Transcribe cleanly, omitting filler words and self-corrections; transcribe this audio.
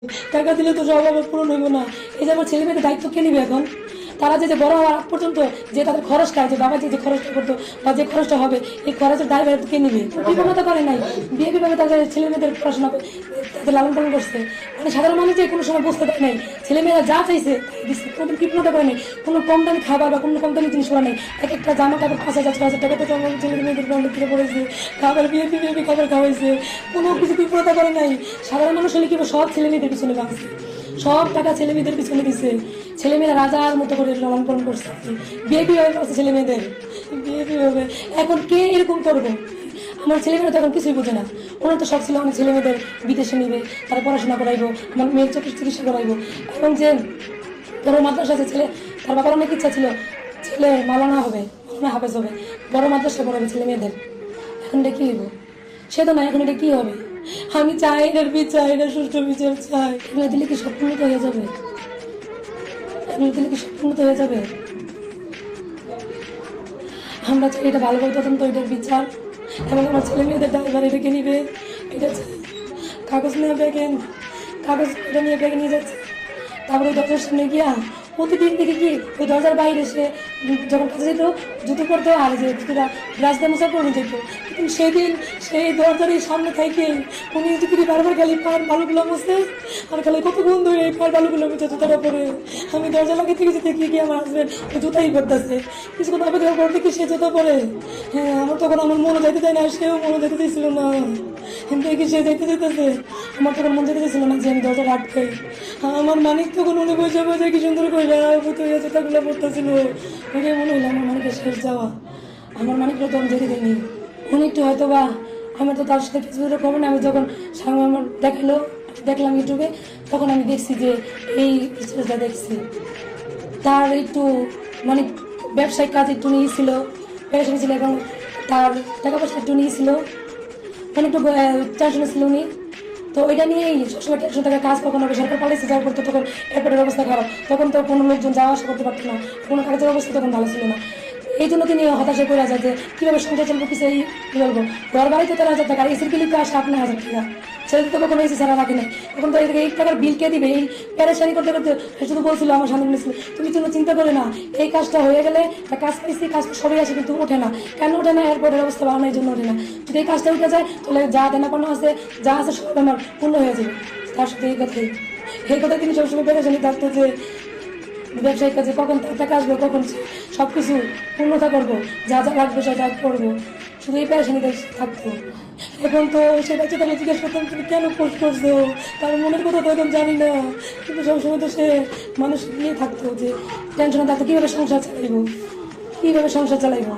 টাকা দিলে তো সব আবার পূরণ হইব না। এই যে আমার ছেলে মেয়েদের দায়িত্ব কে নিবে এখন? তারা যে বড় হওয়ার আগ পর্যন্ত যে তাদের খরচটা, যে বাবা যে খরচটা করতো বা যে খরচটা হবে, এই খরচের দায় ভার কে নিবে? বিবাহতা করে নাই, বিয়ে কিভাবে তাদের ছেলে মেয়েদের পড়াশোনা তাদের লালন পালন করছে। মানে সাধারণ মানুষ যে কোনো সময় বুঝতে পারে নাই, ছেলে মেয়েরা যা চাইছে কোনো কৃপণতা করে নেই, কোনো কম দামি খাবার বা কোনো কম দামি জিনিস করা নেই। এক একটা জামা কাপড় 5,000 6,000 টাকা তো আমার ছেলে মেয়েদের ব্র্যান্ডের থেকে পড়েছে, খাবার বিয়ে বিয়ে খাবার খাওয়াইছে, কোনো কিছু কৃপণতা করে নাই। সাধারণ মানুষ হলে কি সব ছেলে মেয়েদের পিছনে ভাঙছে, সব টাকা ছেলে মেয়েদের পিছনে দিচ্ছে। ছেলেমেয়েরা রাজার মতো করে লালন পালন করছে, বিয়ে বিয়ে করছে ছেলে মেয়েদের, বিয়ে বিয়ে হবে। এখন কে এরকম করবে? আমার ছেলেমেয়েরা তো এখন কিছুই বোঝে না। ওনার তো সব ছিল আমার ছেলে মেয়েদের বিদেশে নিবে, তারা পড়াশোনা করাইবো, আমার মেয়ের চোখের চিকিৎসা করাইবো। এবং যে বড় মাদ্রাসা আছে ছেলে, তার বাবার অনেক ইচ্ছা ছিল ছেলে মাওলানা হবে, মাওলানা হাফেজ হবে, বড় মাদ্রাসা পড়াবে ছেলে মেয়েদের। এখন এটা কি হইব? সে তো না, এখন এটা কি হবে? আমি চাই এটার বিচার, এটা সুষ্ঠু বিচার চাই। এগুলো দিলে কি সব পূর্ণত হয়ে যাবে? এগুলো দিলে কি সব পূর্ণত হয়ে যাবে? আমরা চাই এটা ভালোভাবে তদন্ত, এটার বিচার, এবং আমার ছেলে মেয়েদের ড্রাইভার এটাকে নিবে। এটা কাগজ নিয়ে ব্যাগে, কাগজ এটা নিয়ে ব্যাগে নিয়ে যাচ্ছে। তারপরে ওই দরজার সামনে গিয়া প্রতিদিন থেকে কি ওই দরজার বাইরে সে যখন কাছে যেত জুতো পরতো, আর যে জুতোটা রাস্তা মশা করে যেত। কিন্তু সেদিন সেই দরজার সামনে থেকে উনি যদি বারবার খালি পায়ের বালুগুলো মুছতে, আর খালি কত বন্ধু এই পায়ের বালুগুলো মুছে জুতাটা পরে। আমি দরজা লাগিয়ে থেকে যেতে গিয়ে গিয়ে আমার হাজবেন্ড ওই জুতাই করতেছে, কিছুক্ষণ অপেক্ষা করতে কি সে জুতো পরে। হ্যাঁ, আমার তখন আমার মনে যাইতে চায় না, সেও মনে যেতে চাইছিল না, কিন্তু কি সে যেতে যেতেছে। আমার তখন মন যেতে চাইছিল না যে আমি দরজা আটকাই। আমার মানিক তখন উনি বসে বসে কি সুন্দর করে জুতাগুলো পড়তেছিল। ওকে মনে হইলো আমার মানিকের শেষ যাওয়া। আমার মানিকরা তখন যেতে দেয়নি। উনি একটু হয়তো বা আমার তো তার সাথে ফেসবুকে খবর না, আমি যখন সামনে আমার দেখালো, দেখলাম ইউটিউবে, তখন আমি দেখছি যে এই স্টোরিটা দেখছি। তার একটু মানে ব্যবসায়িক কাজ একটু নিয়েছিল, পেরেশানি ছিল, এবং তার টাকা পয়সা একটু নিয়েছিল, মানে একটু টেনশনে ছিল উনি। তো ওইটা নিয়েই সবসময় টেনশন থাকে, কাজ কখন হবে, সরকার পালিয়েছে যাওয়ার করতো, তখন এয়ারপোর্টের অবস্থা খারাপ, তখন তো কোনো লোকজন যাওয়া আসা করতে পারতো না, কোনো কাজের অবস্থা তখন ভালো ছিল না। এই জন্য তিনি হতাশা করে যায় যে কীভাবে সংসার চলবো, কিছু এই কী বলবো, ঘর বাড়িতে 13,000 টাকা, এসির বিল তো আসে 8,000 টাকা, ছেলে তো কখনো এসি ছাড়া রাখি নাই। তখন তো এই টাকার বিল কে দিবে? এই প্যারেশানি করতে করতে শুধু বলছিল আমার সামনে বলেছিল, তুমি কোনো চিন্তা করে না, এই কাজটা হয়ে গেলে কাজ পাইছি, কাজটা সবাই আসে কিন্তু ওঠে না। কেন ওঠে না? এয়ারপোর্টের অবস্থা ভালো নাই জন্য ওঠে না। যদি এই কাজটা উঠে যায় তাহলে যা দেনাপানো আছে, যা আছে সব আমার পূর্ণ হয়ে যাবে। তার সাথে এই কথাই তিনি সবসময় প্যারেশানি থাকতো যে ব্যবসায়িক কাজে কখন তার টাকা আসবে, কখন সব কিছু পূর্ণতা করবো, যা যা লাগবে যা করবো, শুধু এই প্যারেশানিতে থাকতো। এখন তো সেটা তাহলে জিজ্ঞেস করতাম তুমি কেন পোস্ট করছো, তার মনের কথা তো এখন জানি না, কিন্তু সবসময় তো সে মানুষ নিয়ে থাকতো যে টেনশনে থাকতো কীভাবে সংসার চালাইবো, কীভাবে সংসার চালাইবো।